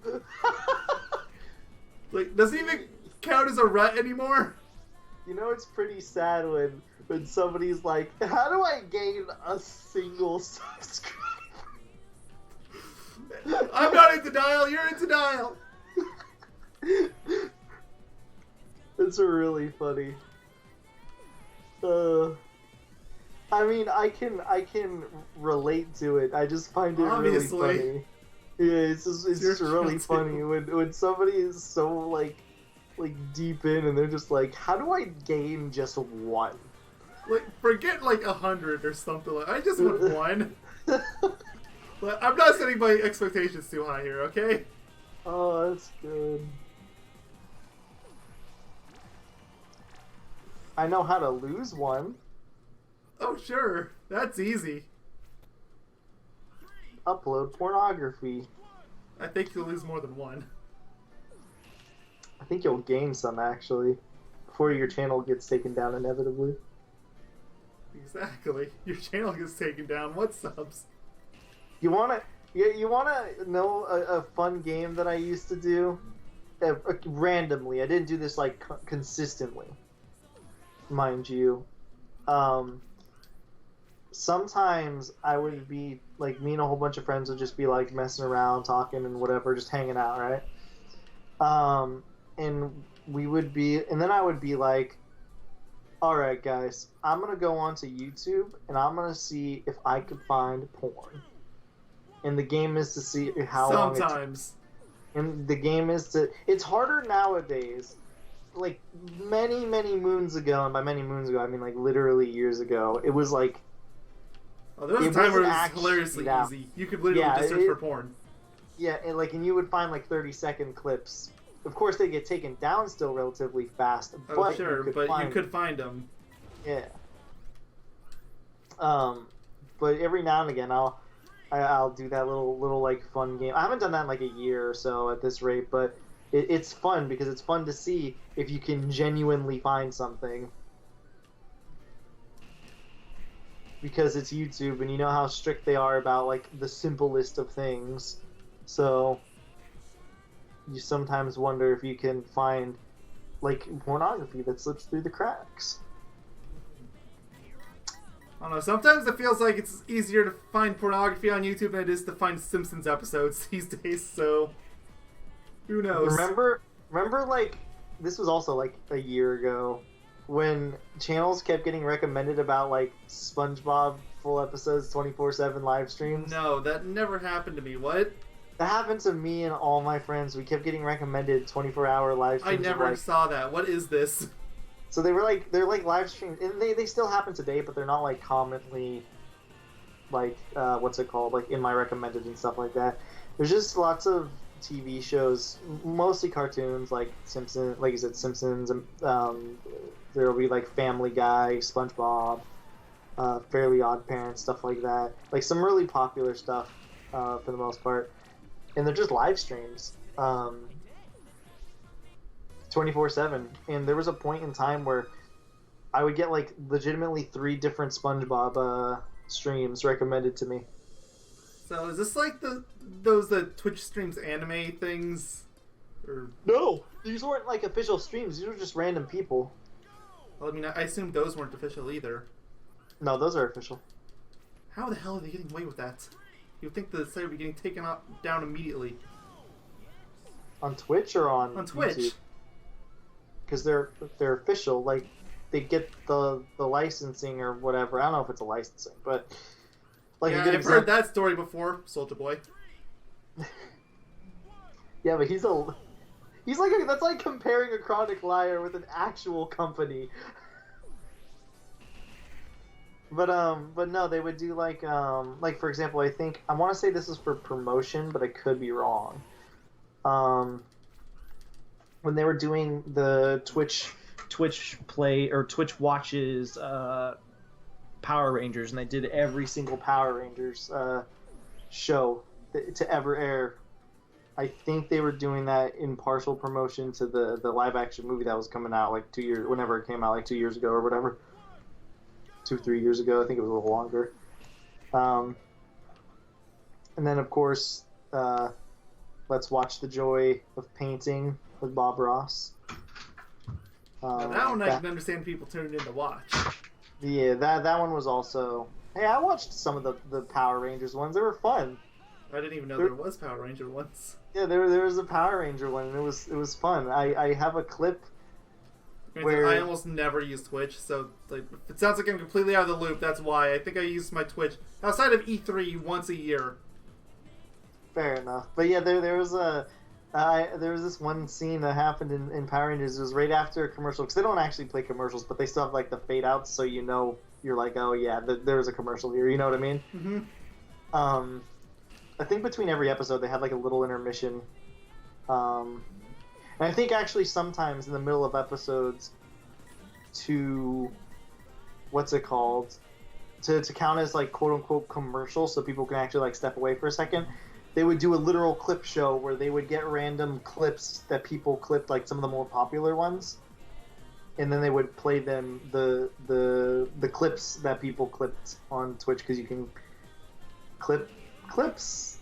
Like, doesn't even count as a rut anymore. You know, it's pretty sad when somebody's like, how do I gain a single subscriber? I'm not in denial, you're in denial. It's really funny. I mean, I can relate to it. I just find it Obviously. really funny. Yeah, it's just really funny when somebody is so like deep in and they're just like, how do I gain just one? Like, forget like 100 or something. Like, I just want one. But I'm not setting my expectations too high here, okay? Oh, that's good. I know how to lose one. Oh, sure. That's easy. Upload pornography. I think you'll lose more than one. I think you'll gain some, actually, before your channel gets taken down inevitably. Exactly. Your channel gets taken down. What subs? You wanna know a fun game that I used to do? Randomly. I didn't do this, like, consistently. Mind you. Sometimes I would be, like, me and a whole bunch of friends would just be, like, messing around, talking and whatever, just hanging out, right? And we would be, and then I would be like, alright guys, I'm gonna go onto YouTube and I'm gonna see if I could find porn. And the game is to see how long Sometimes. and the game is to, it's harder nowadays. Like, many moons ago, and by many moons ago, I mean, like, literally years ago, it was like, Oh, there was a time where it was hilariously easy. You could literally just search for porn. Yeah, and you would find like 30-second clips. Of course, they get taken down still relatively fast. Oh, but sure, you could find them. Yeah. But every now and again, I'll do that little like fun game. I haven't done that in like a year or so at this rate, but it's fun because it's fun to see if you can genuinely find something. Because it's YouTube, and you know how strict they are about like the simplest of things. So you sometimes wonder if you can find like pornography that slips through the cracks. I don't know, sometimes it feels like it's easier to find pornography on YouTube than it is to find Simpsons episodes these days, so who knows? Remember like, this was also like a year ago, when channels kept getting recommended about like SpongeBob full episodes 24/7 live streams? No, that never happened to me. What? That happened to me and all my friends. We kept getting recommended 24-hour live streams. I never saw that. What is this? So they're like live streams, and they still happen today, but they're not like commonly like what's it called, like in my recommended and stuff like that. There's just lots of TV shows, mostly cartoons, like Simpsons, like you said, Simpsons. There'll be like Family Guy, SpongeBob, Fairly Odd Parents, stuff like that. Like some really popular stuff for the most part. And they're just live streams 24/7. And there was a point in time where I would get like legitimately 3 different SpongeBob streams recommended to me. So is this like those Twitch streams anime things? Or... No, these weren't like official streams. These were just random people. Well, I mean, I assumed those weren't official either. No, those are official. How the hell are they getting away with that? You would think the site would be getting taken down immediately. On Twitch or on Twitch? Because they're official. Like they get the licensing or whatever. I don't know if it's a licensing, but like yeah, a good I've heard that story before, Soulja Boy. Yeah, but he's like that's like comparing a chronic liar with an actual company. But no, they would do like for example, I want to say this is for promotion, but I could be wrong. When they were doing the Twitch play or Twitch watches Power Rangers, and they did every single Power Rangers show to ever air. I think they were doing that in partial promotion to the live action movie that was coming out like 2 years, whenever it came out, like 2 years ago or whatever. 2-3 years ago, I think it was a little longer. And then of course, Let's Watch the Joy of Painting with Bob Ross. Now that one I can understand people tuning in to watch. Yeah, that one was also. Hey, I watched some of the Power Rangers ones. They were fun. I didn't even know there was Power Ranger ones. Yeah, there was a Power Ranger one, and it was fun. I have a clip. Where I almost never use Twitch, so like, it sounds like I'm completely out of the loop. That's why I think I use my Twitch outside of E3 once a year. Fair enough, but yeah, there was this one scene that happened in Power Rangers. It was right after a commercial, because they don't actually play commercials, but they still have like the fade outs, so you know you're like, oh yeah, there was a commercial here. You know what I mean? Mm-hmm. I think between every episode they had like a little intermission. And I think actually sometimes in the middle of episodes to count as like quote unquote commercial, so people can actually like step away for a second, they would do a literal clip show where they would get random clips that people clipped, like some of the more popular ones, and then they would play them the clips that people clipped on Twitch, because you can clip clips.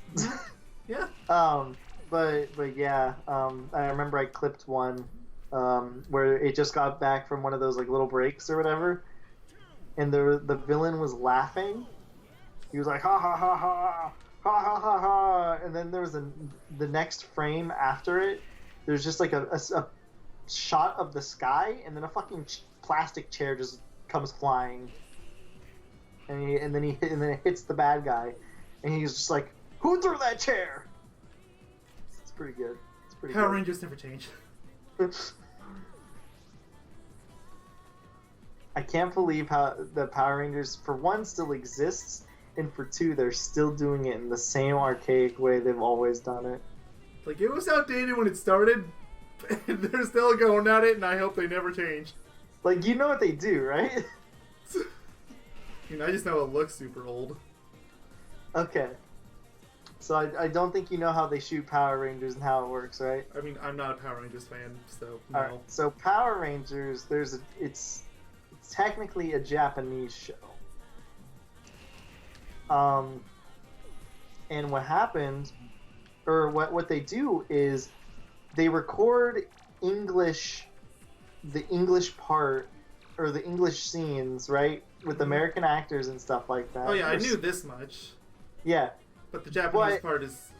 Yeah. But yeah, I remember I clipped one where it just got back from one of those like little breaks or whatever, and the villain was laughing. He was like ha ha ha ha ha ha ha ha, and then there was the next frame after it. There's just like a shot of the sky, and then a fucking plastic chair just comes flying, and then it hits the bad guy, and he's just like, "Who threw that chair?" Pretty good. It's pretty Power good. Rangers never change. I can't believe how the Power Rangers, for one, still exists, and for two, they're still doing it in the same archaic way they've always done it. Like, it was outdated when it started, and they're still going at it, and I hope they never change. Like, you know what they do, right? I just know it looks super old. Okay. So I don't think you know how they shoot Power Rangers and how it works, right? I mean, I'm not a Power Rangers fan, so no. Alright, so Power Rangers, it's technically a Japanese show. And what happened, or what they do is they record the English part, or the English scenes, right? With American actors and stuff like that. Oh yeah, I knew this much. Yeah. But the Japanese part is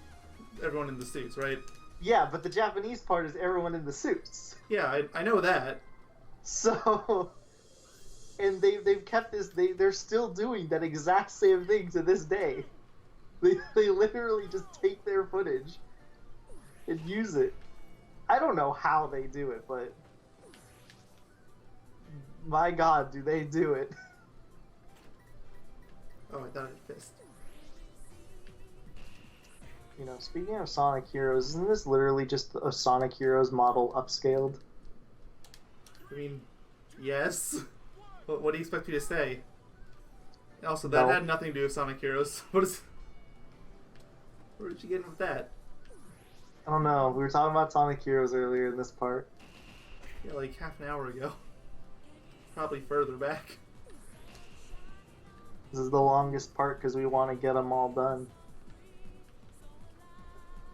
everyone in the suits, right? Yeah, but the Japanese part is everyone in the suits. Yeah, I know that. So, and they've kept this. They're still doing that exact same thing to this day. They literally just take their footage and use it. I don't know how they do it, but my God, do they do it? Oh, I thought it fist. You know, speaking of Sonic Heroes, isn't this literally just a Sonic Heroes model upscaled? I mean, yes. What do you expect me to say? Also, that No. had nothing to do with Sonic Heroes. Where did you get with that? I don't know. We were talking about Sonic Heroes earlier in this part. Yeah, like half an hour ago. Probably further back. This is the longest part because we want to get them all done.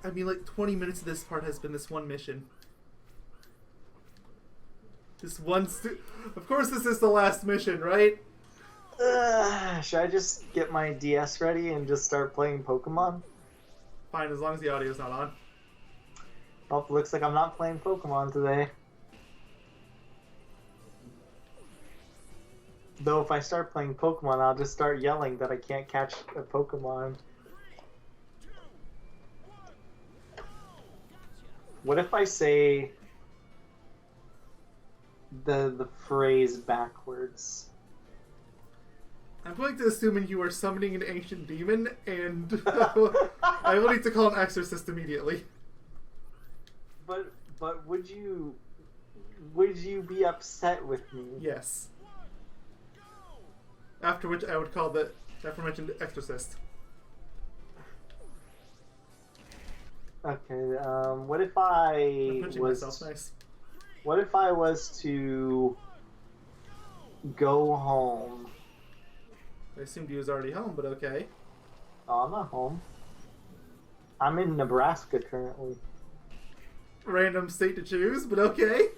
I mean, like 20 minutes of this part has been this one mission. This one. Of course, this is the last mission, right? Should I just get my DS ready and just start playing Pokemon? Fine, as long as the audio's not on. Oh, looks like I'm not playing Pokemon today. Though if I start playing Pokemon, I'll just start yelling that I can't catch a Pokemon. What if I say the phrase backwards? I'm going to assume you are summoning an ancient demon, and I will need to call an exorcist immediately. But would you be upset with me? Yes. After which I would call the aforementioned exorcist. Okay. What if I I'm punching was? myself. Nice. What if I was to go home? I assumed he was already home, but okay. Oh, I'm not home. I'm in Nebraska currently. Random state to choose, but okay.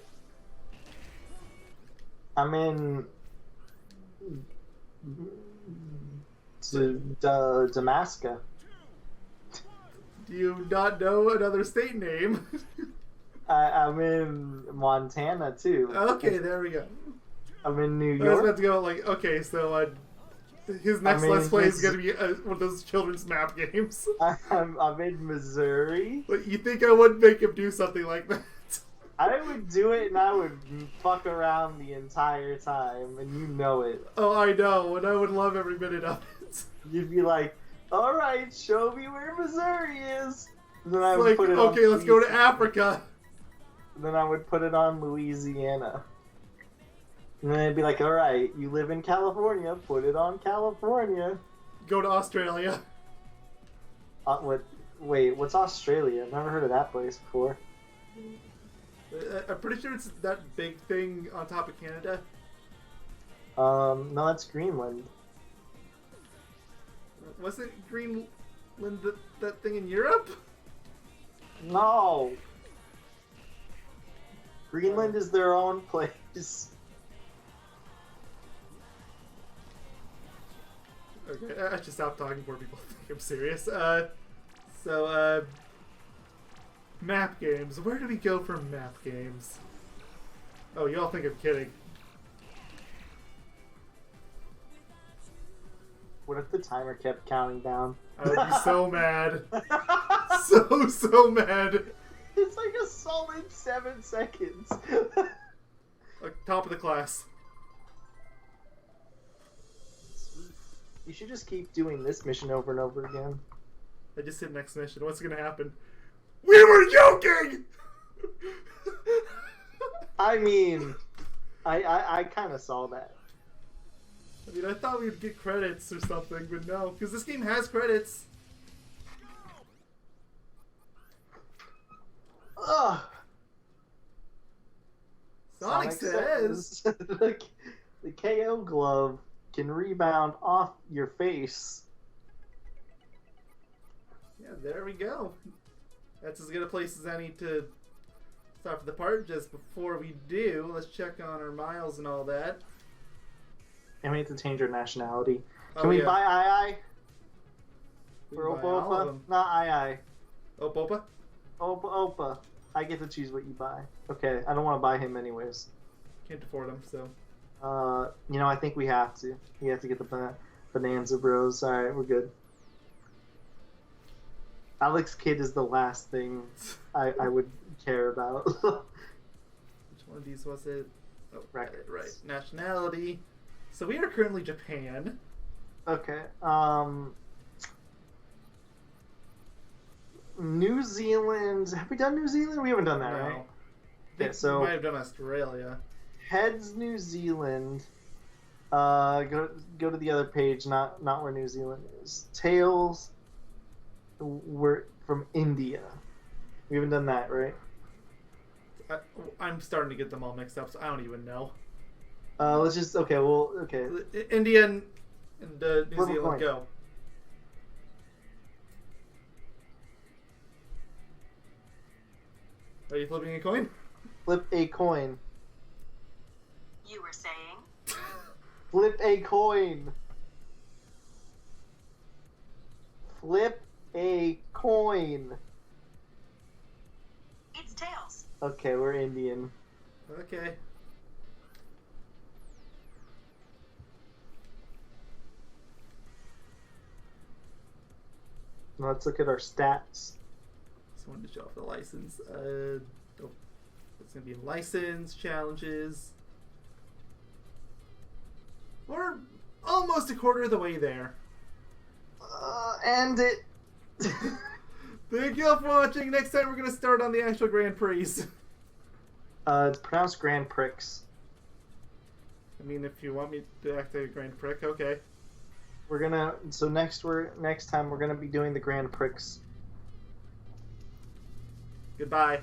I'm in Damascus. Do you not know another state name? I'm in Montana too. Okay, there we go. I'm in New I was York. about to go like, okay, so his next Let's Play is going to be one of those children's map games. I'm in Missouri. But you think I would make him do something like that? I would do it and I would fuck around the entire time, and you know it. Oh, I know, and I would love every minute of it. You'd be like, all right, show me where Missouri is. And then I It's would like, put it okay, on let's go to Africa. And then I would put it on Louisiana. And then it'd be like, all right, you live in California, put it on California. Go to Australia. Wait, what's Australia? I've never heard of that place before. I'm pretty sure it's that big thing on top of Canada. No, that's Greenland. Wasn't Greenland that thing in Europe? No! Greenland is their own place. Okay, I should stop talking before people think I'm serious. Map games. Where do we go for map games? Oh, you all think I'm kidding. What if the timer kept counting down? I would be so mad. So mad. It's like a solid 7 seconds. Like, top of the class. You should just keep doing this mission over and over again. I just hit next mission. What's gonna happen? We were joking! I mean, I kind of saw that. I mean, I thought we'd get credits or something, but no. Because this game has credits. Ugh. Sonic says... the KO glove can rebound off your face. Yeah, there we go. That's as good a place as any to start for the part. Just before we do, let's check on our miles and all that. And we have to change our nationality. Can Oh, we yeah. buy II? We For can buy all of opa-opa? them. Not II. Opa-opa? Opa-opa. I get to choose what you buy. Okay, I don't want to buy him anyways. Can't afford them, so. You know, I think we have to. We have to get the Bonanza Bros. Alright, we're good. Alex Kidd is the last thing I would care about. Which one of these was it? Oh, Records. right. Nationality. So we are currently Japan. Okay. New Zealand. Have we done New Zealand? We haven't done that, No. right? I Okay, think so we might have done Australia. heads New Zealand. Go to the other page, not where New Zealand is. Tails. We're from India. We haven't done that, right? I'm starting to get them all mixed up, so I don't even know. Let's just okay. Well, okay. India and New Flip a Zealand coin. go. Are you flipping a coin? Flip a coin. You were saying? Flip a coin. Flip a coin. It's tails. Okay, we're Indian. Okay. Let's look at our stats. Just wanted to show off the license. It's gonna be license challenges. We're almost a quarter of the way there. And it. Thank you all for watching. Next time we're gonna start on the actual Grand Prix. It's pronounced Grand Prix. I mean, if you want me to act a Grand Prix, okay. We're gonna. So next time we're gonna be doing the Grand Prix. Goodbye.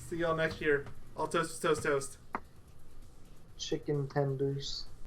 See y'all next year. All toast, toast, toast. Chicken tenders.